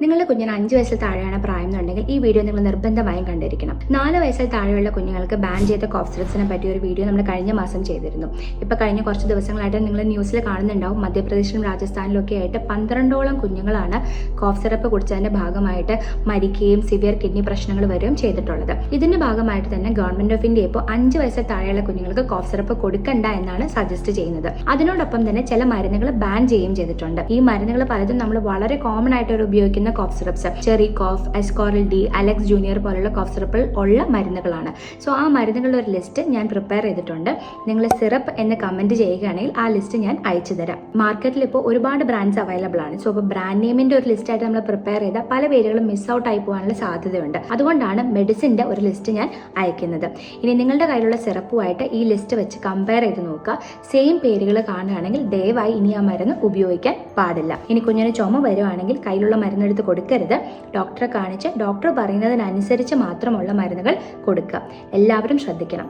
നിങ്ങളുടെ കുഞ്ഞിന് 5 വയസ്സിൽ താഴെയാണ് പ്രായം എന്നുണ്ടെങ്കിൽ ഈ വീഡിയോ നിങ്ങൾ നിർബന്ധമായും കണ്ടിരിക്കണം. 4 വയസ്സിൽ താഴെയുള്ള കുഞ്ഞുങ്ങൾക്ക് ബാൻ ചെയ്ത കോഫ് സിറപ്സിനെ പറ്റിയ ഒരു വീഡിയോ നമ്മൾ കഴിഞ്ഞ മാസം ചെയ്തിരുന്നു. കഴിഞ്ഞ കുറച്ച് ദിവസങ്ങളായിട്ട് നിങ്ങൾ ന്യൂസിൽ കാണുന്നുണ്ടാവും, മധ്യപ്രദേശിലും രാജസ്ഥാനിലും ഒക്കെ ആയിട്ട് 12ഓളം കുഞ്ഞുങ്ങളാണ് കോഫ് സിറപ്പ് കുടിച്ചതിന്റെ ഭാഗമായിട്ട് മരിക്കുകയും സിവിയർ കിഡ്നി പ്രശ്നങ്ങൾ വരികയും ചെയ്തിട്ടുള്ളത്. ഇതിന്റെ ഭാഗമായിട്ട് തന്നെ ഗവൺമെന്റ് ഓഫ് ഇന്ത്യ ഇപ്പോൾ 5 വയസ്സിൽ താഴെയുള്ള കുഞ്ഞുങ്ങൾക്ക് കോഫ് സിറപ്പ് കൊടുക്കണ്ട എന്നാണ് സജസ്റ്റ് ചെയ്യുന്നത്. അതിനോടൊപ്പം തന്നെ ചില മരുന്നുകൾ ബാൻ ചെയ്യുകയും ചെയ്തിട്ടുണ്ട്. ഈ മരുന്നുകൾ പലതും നമ്മൾ വളരെ കോമൺ ആയിട്ട് ഉപയോഗിക്കുന്ന കോഫ് സിറപ്സ്, ചെറി കോഫ്, എസ്കോറിൽ ഡി, അലക്സ് ജൂനിയർ പോലുള്ള കോഫ് സിറപ്പിൽ ഉള്ള മരുന്നുകളാണ്. സോ ആ മരുന്നുകളുടെ ഒരു ലിസ്റ്റ് ഞാൻ പ്രിപ്പയർ ചെയ്തിട്ടുണ്ട്. നിങ്ങൾ സിറപ്പ് എന്ന് കമന്റ് ചെയ്യുകയാണെങ്കിൽ ആ ലിസ്റ്റ് ഞാൻ അയച്ചു തരാം. മാർക്കറ്റിൽ ഇപ്പോൾ ഒരുപാട് ബ്രാൻഡ്സ് അവൈലബിൾ ആണ്. സോ ഇപ്പോൾ ബ്രാൻഡ് നെയിമിന്റെ ഒരു ലിസ്റ്റ് ആയിട്ട് നമ്മൾ പ്രിപ്പയർ ചെയ്ത പല പേരുകളും മിസ് ഔട്ട് ആയി പോകാനുള്ള സാധ്യതയുണ്ട്. അതുകൊണ്ടാണ് മെഡിസിന്റെ ഒരു ലിസ്റ്റ് ഞാൻ അയക്കുന്നത്. ഇനി നിങ്ങളുടെ കയ്യിലുള്ള സിറപ്പുമായിട്ട് ഈ ലിസ്റ്റ് വെച്ച് കമ്പയർ ചെയ്ത് നോക്കുക. സെയിം പേരുകൾ കാണുകയാണെങ്കിൽ ദയവായി ഇനി ആ മരുന്ന് ഉപയോഗിക്കാൻ പാടില്ല. ഇനി കുഞ്ഞിന് ചുമ വരുവാണെങ്കിൽ കയ്യിലുള്ള മരുന്നെടുത്ത് കൊടുക്കരുത്. ഡോക്ടറെ കാണിച്ച് ഡോക്ടർ പറയുന്നതിനനുസരിച്ച് മാത്രമുള്ള മരുന്നുകൾ കൊടുക്കുക. എല്ലാവരും ശ്രദ്ധിക്കണം.